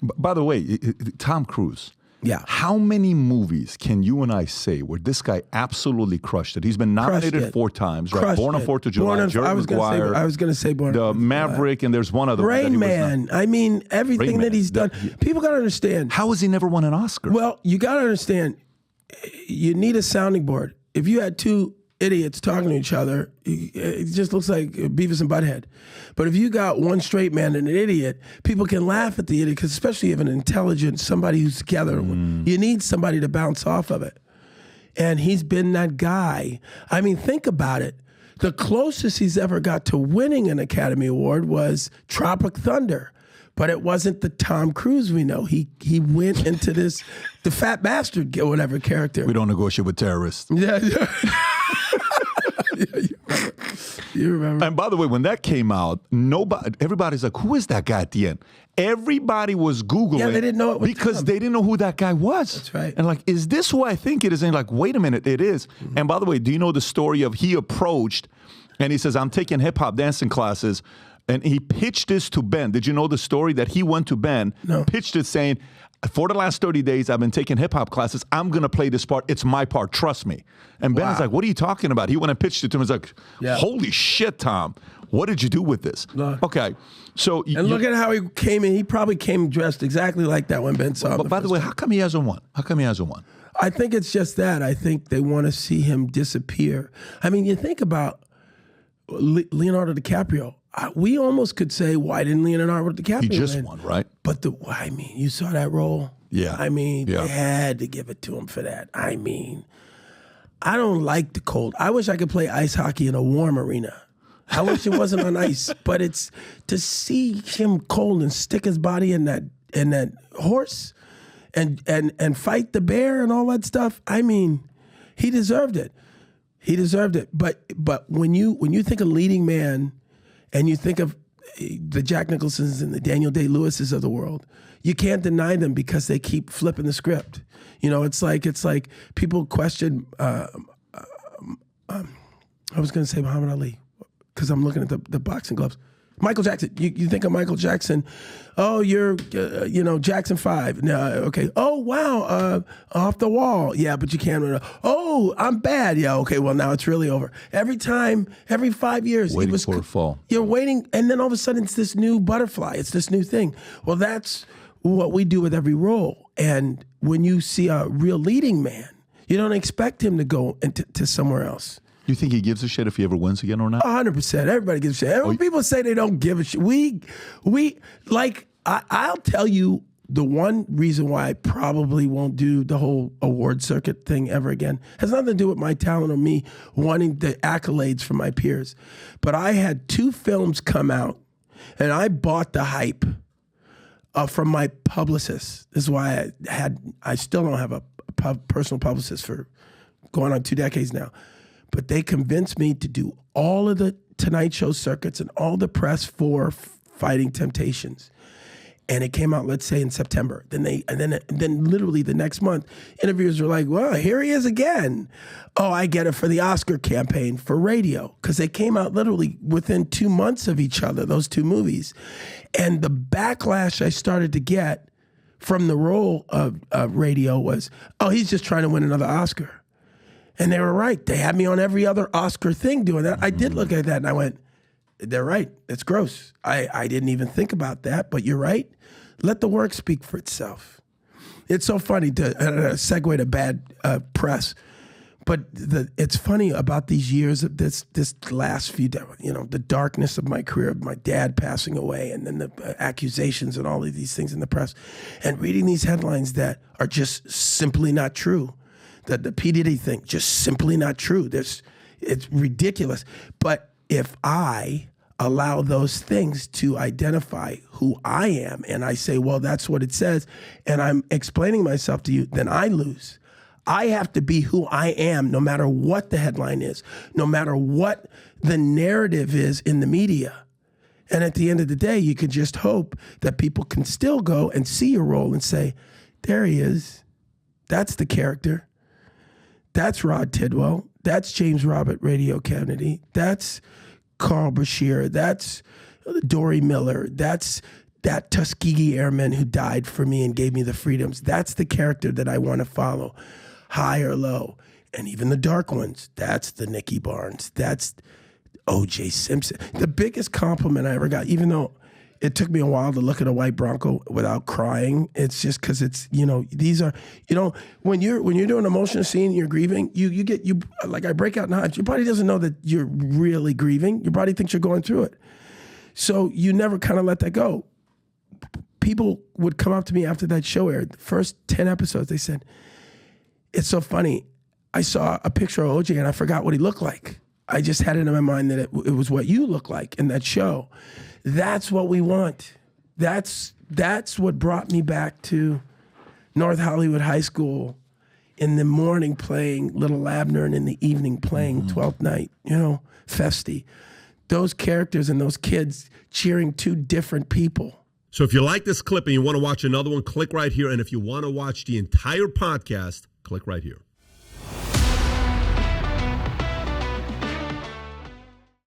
By the way, Tom Cruise. Yeah. How many movies can you and I say where this guy absolutely crushed it? He's been nominated 4 times, right? Born on 4th of July, Jerry Maguire. I was going to say Born the on Maverick, and there's one other one. Rain Man. I mean, everything that he's done. People got to understand. How has he never won an Oscar? Well, you got to understand, you need a sounding board. If you had 2 idiots talking to each other, it just looks like Beavis and Butthead. But if you got one straight man and an idiot, people can laugh at the idiot, because especially if an intelligent, somebody who's together, you need somebody to bounce off of it. And he's been that guy. I mean, think about it. The closest he's ever got to winning an Academy Award was Tropic Thunder. But it wasn't the Tom Cruise we know. He went into the fat bastard, whatever character. We don't negotiate with terrorists. Yeah. You remember. And by the way, when that came out, everybody's like, who is that guy at the end? Everybody was Googling. Yeah, they didn't know it was because Tom. they didn't know who that guy was. That's right. And like, is this who I think it is? And like, wait a minute, it is. Mm-hmm. And by the way, do you know the story of he approached and he says, I'm taking hip hop dancing classes. And he pitched this to Ben. Did you know the story that he went to Ben, pitched it saying, for the last 30 days, I've been taking hip-hop classes. I'm going to play this part. It's my part. Trust me. And Ben is like, what are you talking about? He went and pitched it to him. He's like, holy shit, Tom. What did you do with this? Okay. So look at how he came in. He probably came dressed exactly like that when Ben saw him. But by the way, how come he hasn't won? I think it's just that. I think they want to see him disappear. I mean, you think about Leonardo DiCaprio. We almost could say, why didn't Leonardo DiCaprio He just won, right? But I mean, you saw that role? Yeah. I mean, they had to give it to him for that. I mean, I don't like the cold. I wish I could play ice hockey in a warm arena. I wish it wasn't on ice. But it's to see him cold and stick his body in that horse and fight the bear and all that stuff. I mean, he deserved it. He deserved it. But when you think of leading man, and you think of the Jack Nicholsons and the Daniel Day-Lewises of the world, you can't deny them because they keep flipping the script. You know, it's like people question. I was going to say Muhammad Ali because I'm looking at the boxing gloves. Michael Jackson. You think of Michael Jackson. Oh, you're Jackson 5. No, okay. Oh, wow. Off the wall. Yeah, but you can't. Oh, I'm bad. Yeah, okay. Well, now it's really over. Every 5 years, waiting for a fall. You're waiting, and then all of a sudden, it's this new butterfly. It's this new thing. Well, that's what we do with every role. And when you see a real leading man, you don't expect him to go to somewhere else. You think he gives a shit if he ever wins again or not? 100%. Everybody gives a shit. When people say they don't give a shit, I'll tell you the one reason why I probably won't do the whole award circuit thing ever again has nothing to do with my talent or me wanting the accolades from my peers. But I had 2 films come out, and I bought the hype from my publicist. This is why I still don't have a personal publicist for going on 2 decades now. But they convinced me to do all of the Tonight Show circuits and all the press for Fighting Temptations. And it came out, let's say, in September. Then literally the next month, interviewers were like, well, here he is again. Oh, I get it for the Oscar campaign for radio. Because they came out literally within 2 months of each other, those 2 movies. And the backlash I started to get from the role of radio was, oh, he's just trying to win another Oscar. And they were right. They had me on every other Oscar thing doing that. I did look at that and I went, they're right. It's gross. I didn't even think about that, but you're right. Let the work speak for itself. It's so funny to segue to bad press, but it's funny about these years of this last few, the darkness of my career, of my dad passing away, and then the accusations and all of these things in the press, and reading these headlines that are just simply not true. The P. Diddy thing, just simply not true. It's ridiculous. But if I allow those things to identify who I am, and I say, well, that's what it says, and I'm explaining myself to you, then I lose. I have to be who I am no matter what the headline is, no matter what the narrative is in the media. And at the end of the day, you can just hope that people can still go and see your role and say, there he is. That's the character. That's Rod Tidwell. That's James Robert Radio Kennedy. That's Carl Bashir. That's Dory Miller. That's that Tuskegee Airman who died for me and gave me the freedoms. That's the character that I want to follow, high or low. And even the dark ones, that's the Nicky Barnes. That's O.J. Simpson. The biggest compliment I ever got, even though it took me a while to look at a white Bronco without crying, it's just because it's, these are, when you're doing an emotional scene and you're grieving, you get, like I break out in hives. Your body doesn't know that you're really grieving. Your body thinks you're going through it. So you never kind of let that go. People would come up to me after that show aired, the first 10 episodes, they said, it's so funny. I saw a picture of OJ and I forgot what he looked like. I just had it in my mind that it was what you look like in that show. That's what we want. That's what brought me back to North Hollywood High School in the morning playing Little Abner and in the evening playing 12th Night, Festy. Those characters and those kids cheering two different people. So if you like this clip and you want to watch another one, click right here. And if you want to watch the entire podcast, click right here.